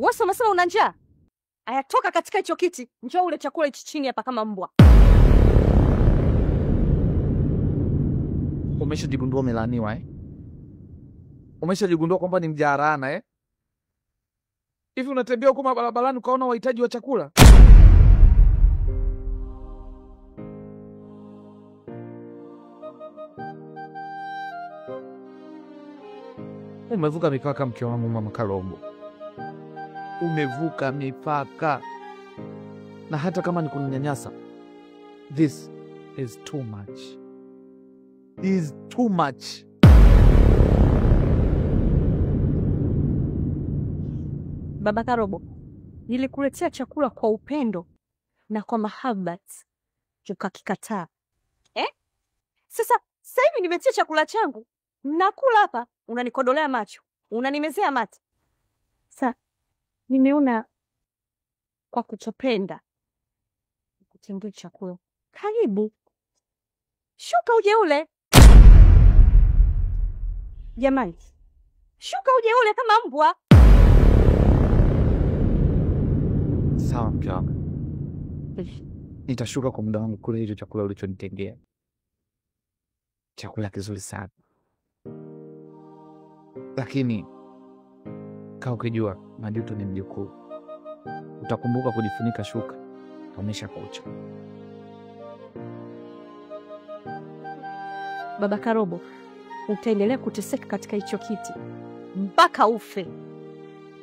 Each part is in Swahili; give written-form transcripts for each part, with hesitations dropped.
Wewe umesema una njaa? Aya, toka katika hicho kiti. Njoo ule chakula hichi chini hapa kama mbwa. Umeshajigundua umelaaniwa Umeshajigundua kwamba ni mjarana Hivi unatembea huko barabarani ukaona wahitaji wa chakula? Umevuka mipaka mke wangu Mama Karombo. Umevuka mipaka. Na hata kama ni kuninyanyasa, this is too much. Is too much. Baba Karobo, nilikuletea chakula kwa upendo na kwa mahaba, ukakikataa. Sasa hivi nimetia chakula changu, nakula hapa, unanikodolea macho, unanimezea mate. Sasa nimeona kwa kutopenda kutengua chakula. Karibu. Shuka uje ule. Jamani. Shuka uje ule kama mbwa. Sawa mke wangu. Nitashuka kwa muda wangu kule hicho chakula ulichonitengea. Chakula kizuri sana. Lakini kaa ukijua majuto ni mjukuu. Utakumbuka kujifunika shuka. Umesha kucha. Baba Karobo, utaendelea kuteseka katika hicho kiti mpaka ufe.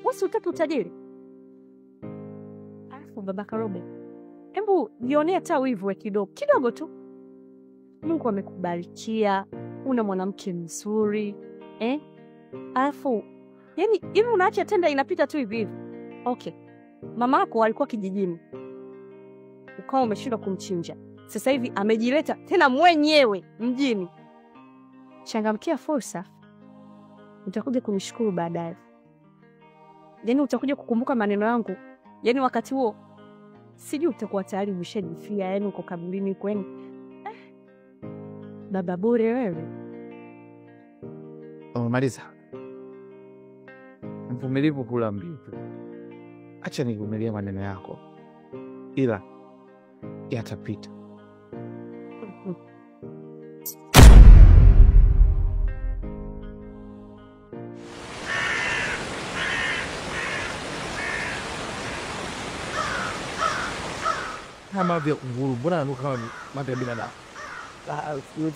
Wewe utaki utajiri? Alafu Baba Karobo, hebu jionea hata wivu kidogo tu. Mungu amekubarikia, una mwanamke mzuri, Alafu yani hivi unaacha tenda inapita tu hivi. Okay. Mamako alikuwa kijijini. Ukao umeshindwa kumchinja. Sasa hivi amejileta tena mwenyewe mjini. Changamkia fursa. Utakuja kunishukuru baadaye. Yaani utakuja kukumbuka maneno yangu. Yaani wakati huo sijui utakuwa tayari umeshajifia, yaani uko kaburini kwenu. Baba bure wewe. Umemaliza. Mvumilivu kula mbivu. Acha nivumilie maneno yako. Ila yatapita. Kama vya kunguru, mbona nanuka kama mate ya binadamu?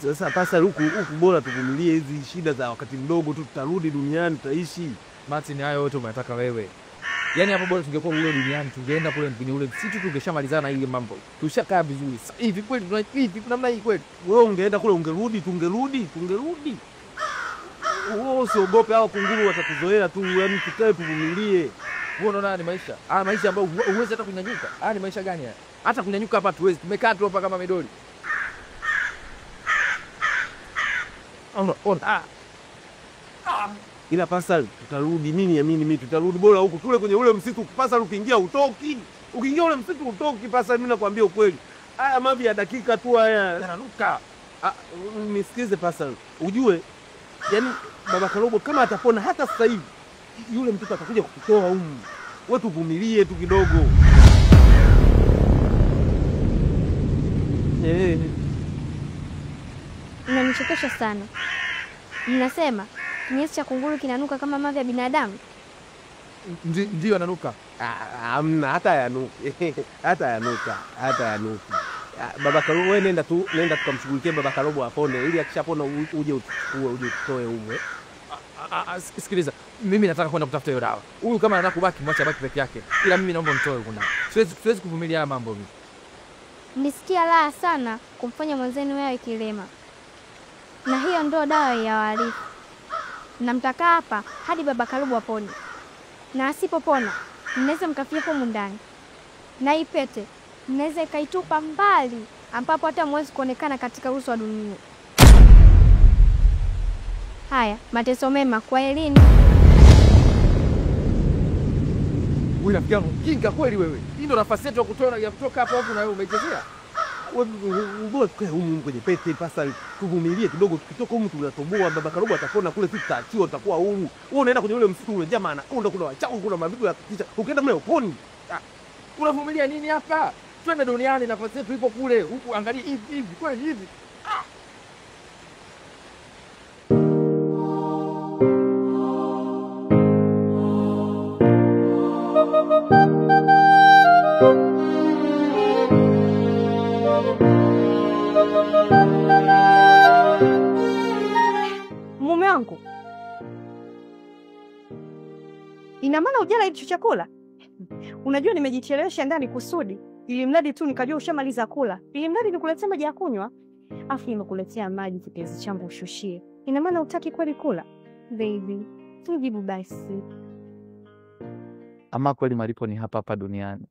Sasa pasa huku bora tuvumilie hizi shida za wakati mdogo tu, tutarudi duniani, tutaishi. Martin, hayo yote unataka wewe. Yaani hapo bora tungekuwa kule duniani, tungeenda kule kwenye ule msitu, tungeshamalizana ile mambo. Tushakaa vizuri. Hivi kweli tunaishi namna hii kweli? Wewe ungeenda kule tungerudi. Wewe usiogope, hao kunguru watakuzoea tu, yaani tukae tuvumilie. Wewe unaona ni maisha? Maisha ambayo huwezi hata kunyanyuka. Ni maisha gani haya? Hata kunyanyuka hapa tuwezi. Tumekaa tu hapa kama midoli. Ila pasa tutarudi, mimi tutarudi bora huko kule kwenye ule msitu. Pasa ukiingia utoki. Ukiingia ule msitu utoki pasa, mimi nakwambia ukweli. Haya mavi ya dakika tu haya yananuka. Nisikize pasa. Ujue yaani Baba Karobo kama atapona hata sasa hivi, yule mtoto atakuja kukutoa humu. Wewe tuvumilie tu kidogo. Mnanichekesha sana. Mnasema kinyesi cha kunguru kinanuka kama mavi ya binadamu? Ndio ananuka. Hamna, hata yanuka. Baba Karobo, wewe nenda tukamshughulikie Baba Karobo apone, ili akishapona uje utoe umwe. Sikiliza, mimi nataka kwenda kutafuta hiyo dawa. Huyu kama anataka kubaki, mwacha baki peke yake. Ila mimi naomba mtoe huko ndani. Siwezi kuvumilia haya mambo mimi. Nisikia raha sana kumfanya mwenzenu wewe kilema. Na hiyo ndio dawa ya wahalifu. Na mtakaa hapa hadi Baba Karobo apone. Na asipopona, mnaweza mkafia huko ndani. Na hii pete mnaweza ikaitupa mbali ambapo hata mwezi kuonekana katika uso wa dunia. Haya, mateso mema kwa elini. Wewe rafiki yangu, kinga kweli wewe. Hii ndio nafasi yetu ya kutoka hapo hapo na wewe umechezea. Wewe kwa humu kwenye pete pasa tuvumilie kidogo, tukitoka humu tunatoboa, baba Karobo atakuona kule, sisi tutaachiwa, tutakuwa huru. Wewe unaenda kwenye ule msitu ule, jamaa anakonda, kuna wachawi, kuna mavitu ya kutisha. Ukienda mle uponi. Unavumilia nini hapa? Twende duniani, nafasi yetu ipo kule. Huku angalia hivi kweli hivi. Mume wangu, ina maana ujala hicho chakula? Unajua nimejichelewesha ndani kusudi, ili mradi tu nikajua ushamaliza kula, ili mradi nikuletea maji ya kunywa. Afu nimekuletea maji kipenzi changu ushushie. Ina maana hutaki kweli kula? Baby, tujibu basi. Ama kweli malipo ni hapa hapa duniani.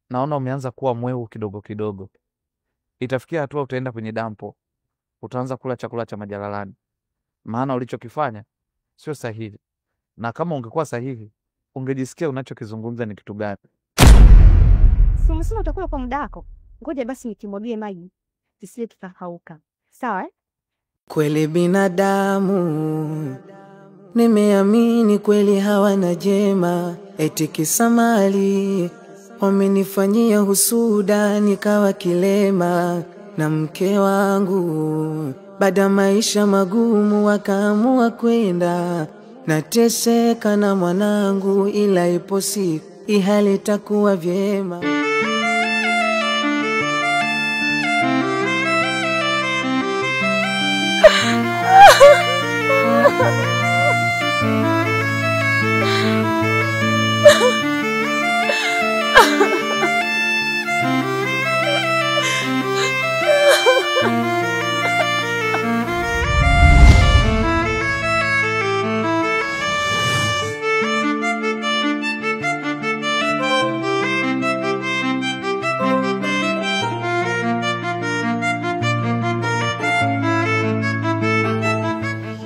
Naona umeanza kuwa mweu kidogo kidogo. Itafikia hatua utaenda kwenye dampo. Utaanza kula chakula cha majalalani. Maana ulichokifanya sio sahihi. Na kama ungekuwa sahihi, ungejisikia unachokizungumza ni kitu gani. Si umesema utakula kwa muda wako? Ngoja basi nikimwagie maji. Sisi tutakauka. Sawa? Kweli binadamu nimeamini kweli hawana jema, eti kisa mali wamenifanyia husuda nikawa kilema, na mke wangu baada maisha magumu wakaamua kwenda, nateseka na mwanangu, ila ipo siku ihali itakuwa vyema.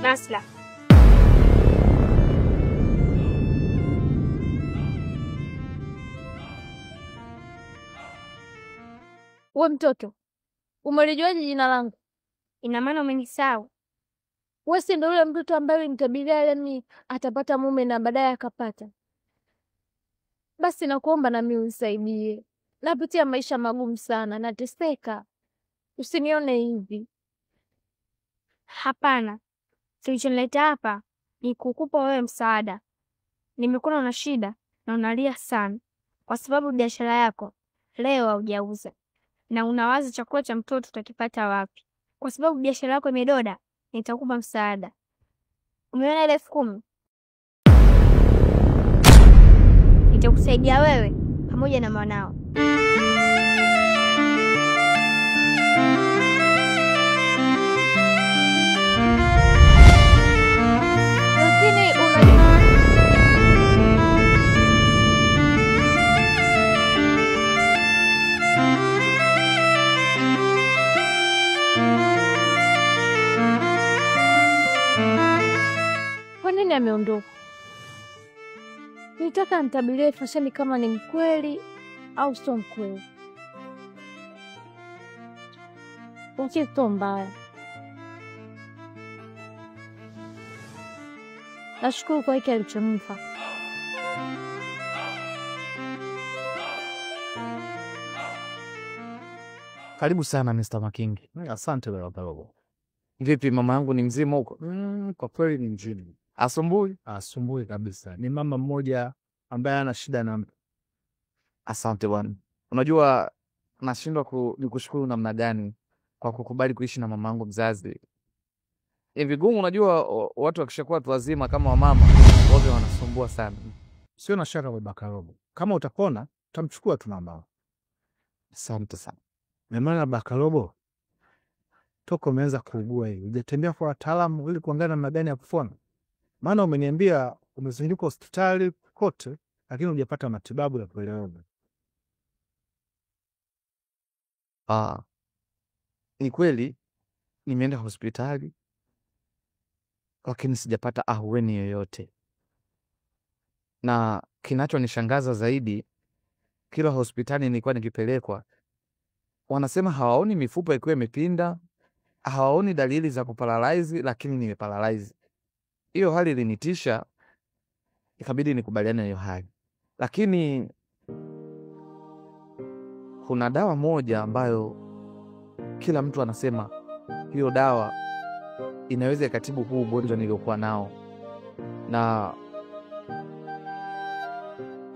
Nasla. Wewe mtoto, umelijuaje jina langu? Ina maana umenisahau? Wewe si ndio yule mtoto ambaye ulimtabiria yani atapata mume na baadaye akapata? Basi nakuomba na mimi unisaidie. Napitia maisha magumu sana, nateseka. Usinione hivi. Hapana. Kilichonileta hapa ni kukupa wewe msaada. Nimekuwa na shida na unalia sana kwa sababu biashara yako leo haujauza. Na unawaza chakula cha mtoto utakipata wapi? Kwa sababu biashara yako imedoda, nitakupa msaada. Umeona ile 10,000? Nitakusaidia wewe pamoja na mwanao. Kwa nini ameondoka? Nitaka nitabirie fashani kama ni mkweli au sio mkweli. Ukito mbaya. Nashukuru kwa hiki alichonipa. Karibu sana Mr. Makingi. Asante baba Karobo. Vipi mama yangu ni mzima huko? Kwa kweli ni mzima. Asumbui kabisa. Ni mama mmoja ambaye ana shida na mtu. Asante bwana. Unajua nashindwa nikushukuru namna gani kwa kukubali kuishi na mama yangu mzazi. Ni vigumu, unajua watu wakishakuwa watu wazima kama wamama wote wanasumbua sana. Sio na shaka baba Karobo. Kama utapona, utamchukua tu mama. Asante sana. Memana baba Karobo, toka umeanza kuugua hivi, hujatembea kwa wataalamu ili kuangalia namna gani ya kupona? Maana umeniambia umezunguka hospitali kote lakini hujapata matibabu ya kueleweka. Ni kweli nimeenda hospitali lakini sijapata ahueni yoyote. Na kinachonishangaza zaidi, kila hospitali nilikuwa nikipelekwa wanasema hawaoni mifupa ikiwa imepinda, hawaoni dalili za kuparalyze, lakini nimeparalyze. Hiyo hali ilinitisha, ikabidi nikubaliane na hiyo hali. Lakini kuna dawa moja ambayo kila mtu anasema hiyo dawa inaweza ikatibu huu ugonjwa niliokuwa nao. Na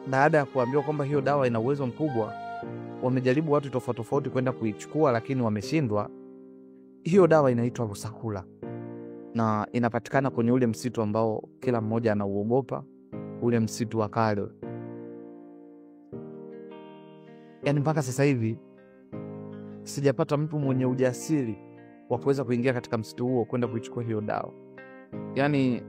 baada ya kuambiwa kwamba hiyo dawa ina uwezo mkubwa, wamejaribu watu tofauti tofauti kwenda kuichukua, lakini wameshindwa. Hiyo dawa inaitwa Rusakula na inapatikana kwenye ule msitu ambao kila mmoja anauogopa, ule msitu wa kale. Yaani mpaka sasa hivi sijapata mtu mwenye ujasiri wa kuweza kuingia katika msitu huo kwenda kuichukua hiyo dawa. Yaani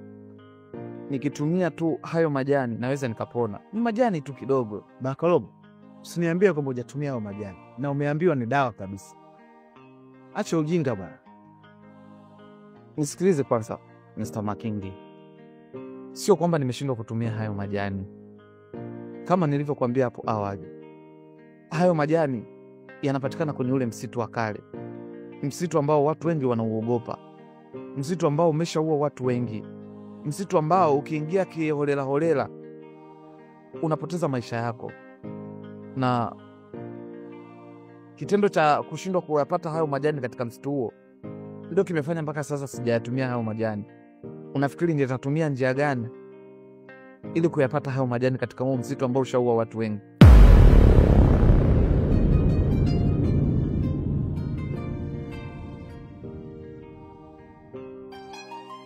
nikitumia tu hayo majani naweza nikapona. Ni majani tu kidogo. Bakalobo, usiniambie kwamba hujatumia hayo majani na umeambiwa ni dawa kabisa. Acha ujinga bwana. Nisikilize kwanza, Mr. Makingi. Sio kwamba nimeshindwa kutumia hayo majani. Kama nilivyokuambia hapo awali, hayo majani yanapatikana kwenye ule msitu wa kale. Msitu ambao watu wengi wanauogopa. Msitu ambao umeshaua watu wengi. Msitu ambao ukiingia kiholela holela unapoteza maisha yako. Na kitendo cha kushindwa kuyapata hayo majani katika msitu huo ndio kimefanya mpaka sasa sijayatumia hayo majani. Unafikiri nitatumia njia gani ili kuyapata hayo majani katika huo msitu ambao ushaua watu wengi?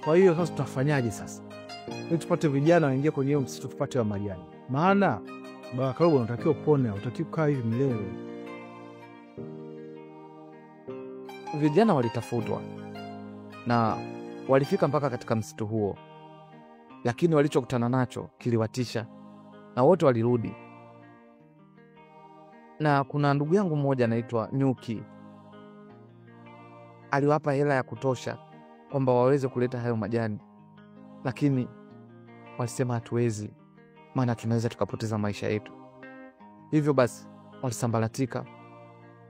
Kwa hiyo sasa tutafanyaje sasa? Ili tupate vijana waingie kwenye hiyo msitu tupate wa majani. Maana Bakalobo unatakiwa upone, unatakiwa kukaa hivi milele. Vijana walitafutwa na walifika mpaka katika msitu huo, lakini walichokutana nacho kiliwatisha na wote walirudi. Na kuna ndugu yangu mmoja anaitwa Nyuki, aliwapa hela ya kutosha kwamba waweze kuleta hayo majani, lakini walisema hatuwezi, maana tunaweza tukapoteza maisha yetu. Hivyo basi walisambaratika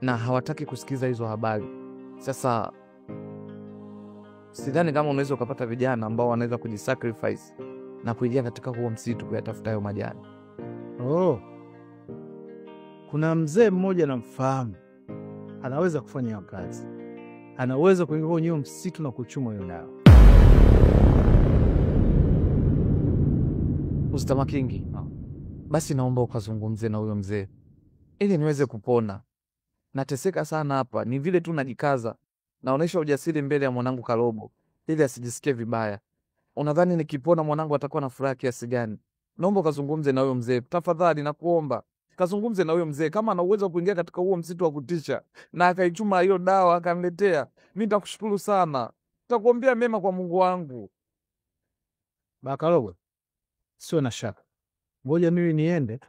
na hawataki kusikiza hizo habari. Sasa sidhani kama unaweza ukapata vijana ambao wanaweza kujisacrifice na kuingia katika huo msitu kuyatafuta hayo majani. Oh. Kuna mzee mmoja namfahamu. Anaweza kufanya hiyo kazi. Anaweza kuingia kwenye hiyo msitu na kuchuma hiyo dawa. Mr. Makingi, basi naomba ukazungumze na huyo mzee ili niweze kupona. Nateseka sana hapa, ni vile tu najikaza. Naonesha ujasiri mbele ya mwanangu Kalobo ili asijisikie vibaya. Unadhani nikipona mwanangu atakuwa na furaha kiasi gani? Naomba ukazungumze na huyo mzee. Tafadhali nakuomba. Kazungumze na huyo mzee kama ana uwezo wa kuingia katika huo msitu wa kutisha na akaichuma hiyo dawa akaniletea. Mimi nitakushukuru sana. Nitakuombea mema kwa Mungu wangu. Bakalobo, sio na shaka. Ngoja mimi niende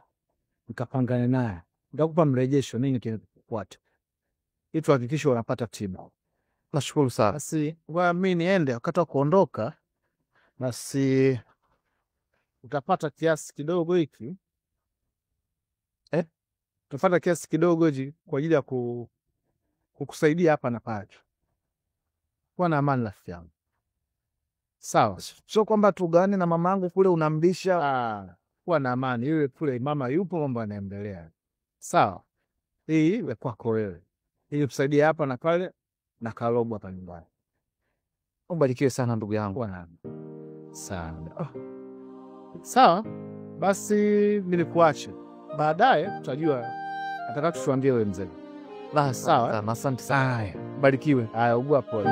nikapangane naye. Nitakupa mrejesho nini kinachofuata. Ili tuhakikishe unapata tiba. Nashukuru sana. Basi ngoja mimi niende, wakati wa kuondoka basi utapata kiasi kidogo hiki. Utapata kiasi kidogo hiki kwa ajili ya kukusaidia hapa na pale. Kuwa na amani rafiki yangu. Sawa. Sio kwamba tugane na mamangu kule unambisha. Kuwa na amani. Yule kule mama yupo, mambo yanaendelea. Sawa. Hii iwe kwako wewe. Ili kusaidia hapa na pale na Kalobo hapa nyumbani. Ubarikiwe sana ndugu yangu. Kuwa na sawa. Sawa. Basi nilikuache. Baadaye tutajua atakachotuambia wewe mzee. Sawa. Asante sana. Haya. Barikiwe. Haya, ugua pole.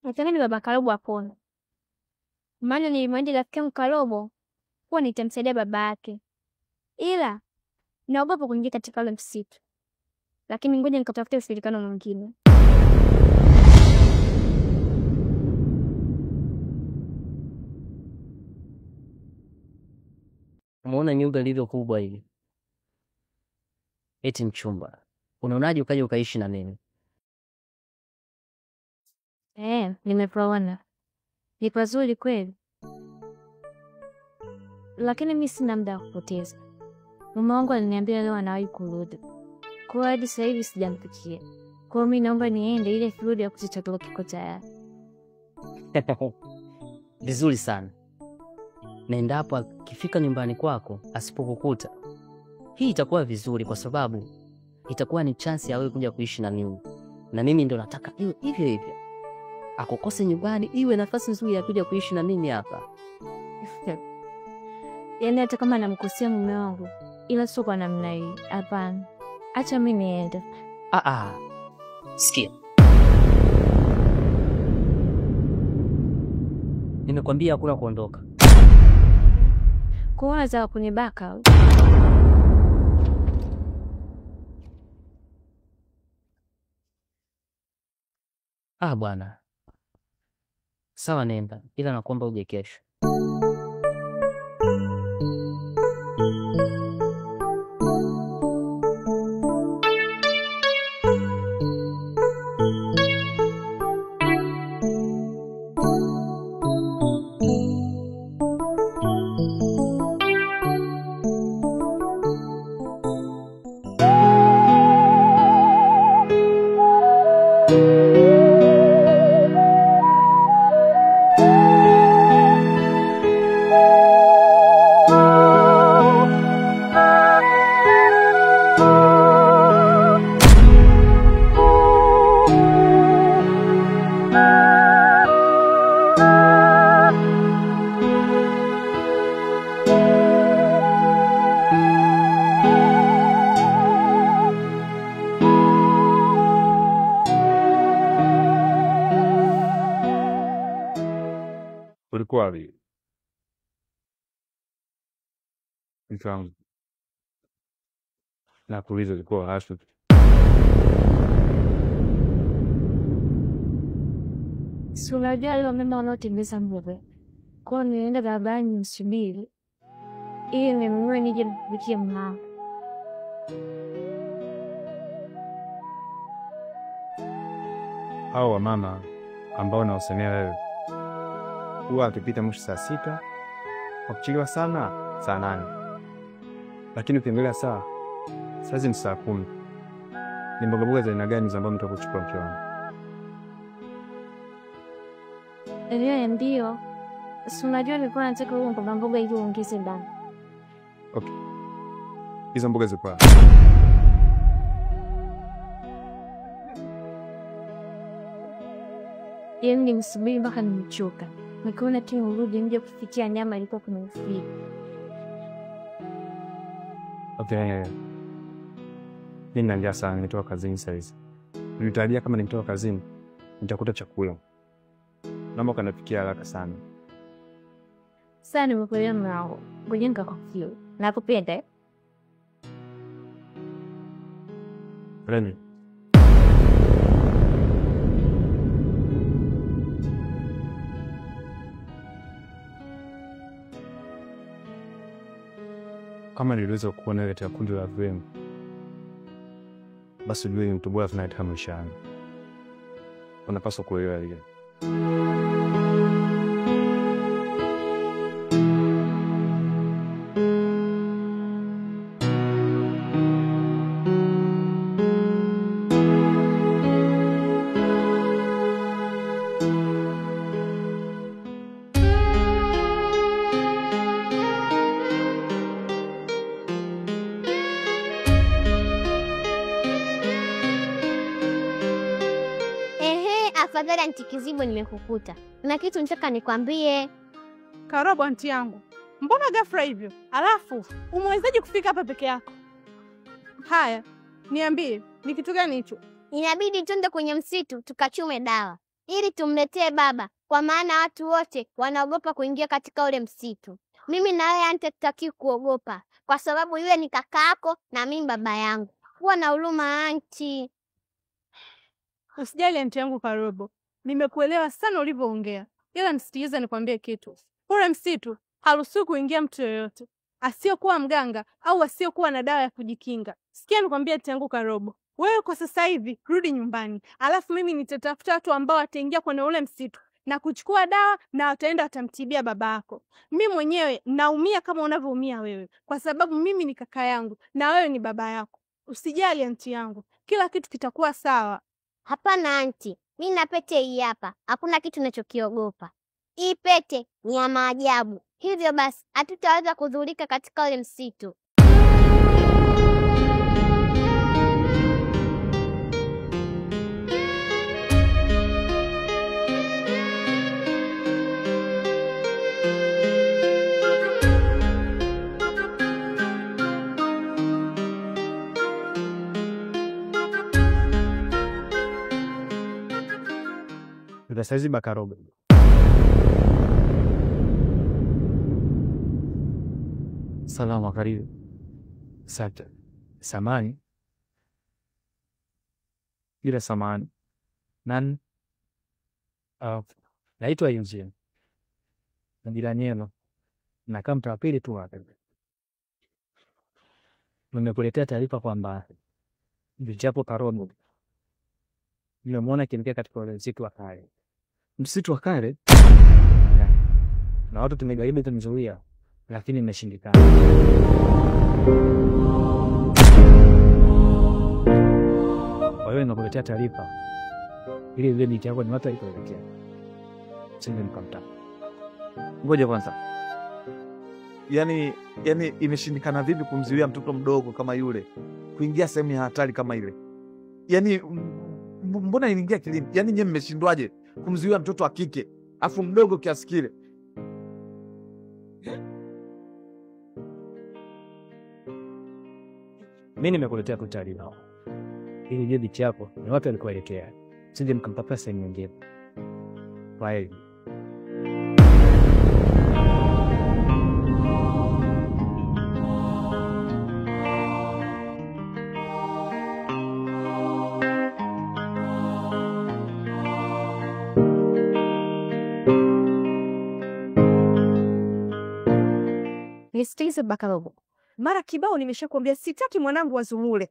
Natamani baba Kalobo apone. Maana nilimwahidi rafiki yangu Kalobo kuwa nitamsaidia baba yake. Ila naogopa kuingia katika ule msitu. Lakini ngoja nikatafuta ushirikiano mwingine. Umeona nyumba ilivyo kubwa hivi? Eti mchumba. Unaonaje ukaja ukaishi na mimi? Nimepoona. Ni pazuri kweli, lakini mi sina muda wa kupoteza. Mama wangu aliniambia leo anawahi kurudi, kwa hadi sasa hivi sijampikia. Kwa mimi naomba niende ile kirudi ya kuchakula kiko tayari. Vizuri sana. Na endapo akifika nyumbani kwako asipokukuta, hii itakuwa vizuri kwa sababu itakuwa ni chance ya wewe kuja kuishi na mimi. Na mimi ndo nataka iwe hivyo hivyo. Akukose nyumbani iwe nafasi nzuri ya kuja kuishi na mimi hapa. Yaani hata kama namkosea mume wangu, ila sio kwa namna hii. Hapana. Acha mimi niende. Sikia. Nimekwambia hakuna kuondoka. Kuanza kunibaka. Bwana. Sawa nenda, ila nakuomba uje kesho. Ulikuwa wapi? Mtangu. Na kuuliza ulikuwa wapi? Si unajua leo mama wanaotembeza mbele. Kwa hiyo nienda barabarani msubiri. Ili nimwone nije nipikie mama. Hao wamama ambao nawasemea wewe huwa akipita mwisho saa 6, wakichelewa sana saa 8. Lakini ukiangalia saa hizi ni saa 10. Ni mboga za aina gani ambazo mtakuchukua mke wangu? Ndio. Si unajua nilikuwa nataka huo mboga ili uongeze damu. Okay. Hizo mboga zipo. Yaani nimsubiri mpaka nimechoka. Nikaona tu urudi nje kufikia nyama ilikuwa kwenye friji. Okay. Mimi na njaa sana, nimetoka kazini sasa hivi. Nilitarajia kama nimetoka kazini nitakuta chakula. Naomba kanafikia haraka sana. Sasa nimekuelewa mnao. Ngoja nikakufia. Nakupenda. Reni. Kama niliweza kuona katika kundi la VM, basi ujue ni mtu bora tunayetaka maishani. Unapaswa kuelewa hili. Afadhali anti Kizibo nimekukuta. Na kitu nitaka nikwambie. Karobo anti yangu. Mbona ghafla hivyo? Alafu umewezaje kufika hapa peke yako? Haya, niambie, ni kitu gani hicho? Inabidi twende kwenye msitu tukachume dawa ili tumletee baba, kwa maana watu wote wanaogopa kuingia katika ule msitu. Mimi na wewe anti tutaki kuogopa kwa sababu yule ni kaka yako na mimi baba yangu. Kuwa na huruma anti. Usijali anti yangu Karobo. Nimekuelewa sana ulivyoongea. Ila msitikize nikwambie kitu. Ule msitu haruhusiwi kuingia mtu yoyote, asiyokuwa mganga au asiyokuwa na dawa ya kujikinga. Sikia nikwambie anti yangu Karobo. Wewe kwa sasa hivi rudi nyumbani. Alafu mimi nitatafuta watu ambao wataingia kwenye ule msitu na kuchukua dawa na wataenda watamtibia baba yako. Mimi mwenyewe naumia kama unavyoumia wewe, kwa sababu mimi ni kaka yangu na wewe ni baba yako. Usijali anti yangu, kila kitu kitakuwa sawa. Hapana anti, mimi na pete hii hapa, hakuna kitu ninachokiogopa. Hii pete ni ya maajabu, hivyo basi hatutaweza kudhurika katika ule msitu. Saizi Bakarobe. Salama, karibu. Asante. Samani. Bila samani. Nani? Naitwa Eugene. Na jirani yenu. Nakaa mtaa wa pili tu hapa. Nimekuletea taarifa kwamba Bichapo Karobo nimemwona akielekea katika ule msitu wa kale. Msitu wa kale? Na watu tumejaribu kumzuia, lakini imeshindikana. Kwa hiyo nakuletea taarifa ili ile binti yako ni watu alikoelekea. Sije mkamta. Ngoja kwanza. Yaani imeshindikana vipi kumzuia mtoto mdogo kama yule kuingia sehemu ya hatari kama ile? Yaani mbona inaingia kilini? Yaani nyinyi mmeshindwaje kumzuia mtoto wa kike afu mdogo kiasi kile? Mimi nimekuletea tu taarifa ili je binti yako ni watu alikoelekea. Sije mkampata sehemu nyingine. Kwa hiyo Nisikilize Bakarobo. Mara kibao nimeshakwambia sitaki mwanangu azumule.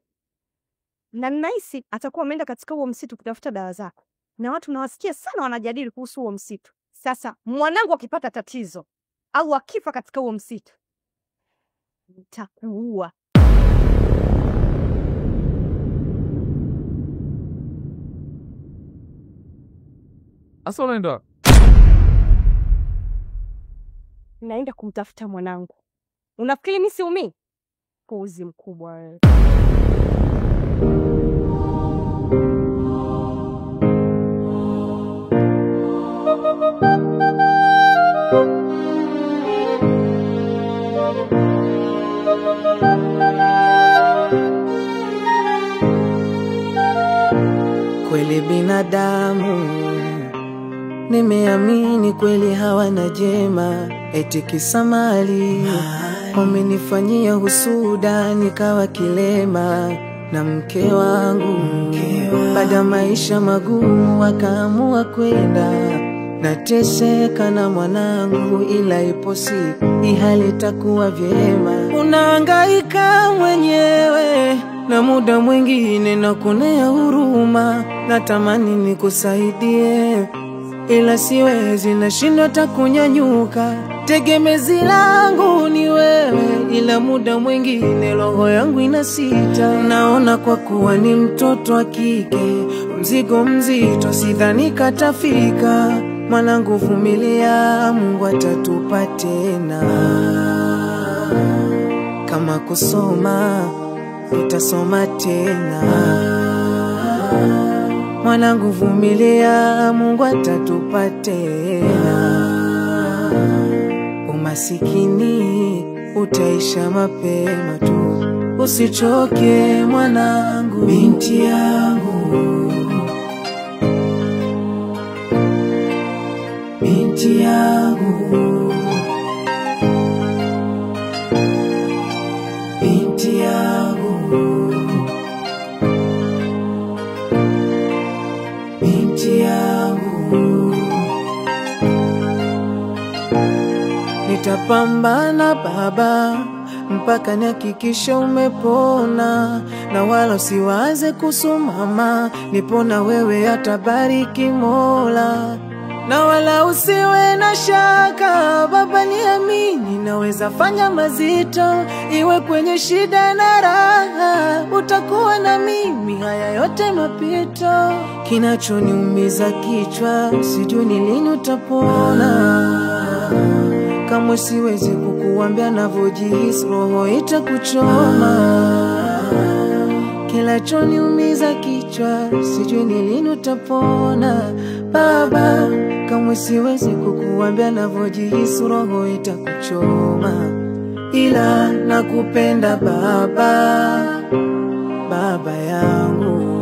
Na ninahisi atakuwa ameenda katika huo msitu kutafuta dawa zako. Na watu nawasikia sana wanajadili kuhusu huo msitu. Sasa mwanangu akipata tatizo au akifa katika huo msitu, nitakuua. Asa unaenda? Naenda kumtafuta mwanangu. Unafikiri mimi siumii? Puuzi mkubwa wewe. Kweli binadamu nimeamini kweli hawana jema, eti kisa mali wamenifanyia husuda nikawa kilema. Na mke wangu baada maisha magumu wakaamua kwenda, nateseka na mwanangu ila ipo siku hii hali itakuwa vyema. Unahangaika mwenyewe na muda mwingine nakuonea huruma, natamani nikusaidie ila siwezi, nashindwa hata kunyanyuka. Tegemezi langu ni wewe, ila muda mwingine roho yangu inasita. Naona kwa kuwa ni mtoto wa kike mzigo mzito, sidhani katafika. Mwanangu vumilia, Mungu atatupa tena. Kama kusoma tutasoma tena. Mwanangu vumilia, Mungu atatupa tena. Umasikini utaisha mapema tu, usichoke mwanangu. Binti yangu, binti yangu, binti yangu, binti yangu. Nitapambana baba mpaka nihakikishe umepona, na wala usiwaze kusumama, nipona wewe atabariki Mola. na wala usiwe na shaka baba, niamini naweza fanya mazito, iwe kwenye shida na raha, utakuwa na mimi, haya yote mapito. Kinachoniumiza kichwa, sijui ni lini utapona, kama siwezi kukuambia navyojihisi, roho itakuchoma. Kinachoniumiza kichwa, sijui ni lini utapona baba, kama siwezi kukuambia navyojihisi, roho itakuchoma. Ila nakupenda baba, baba yangu.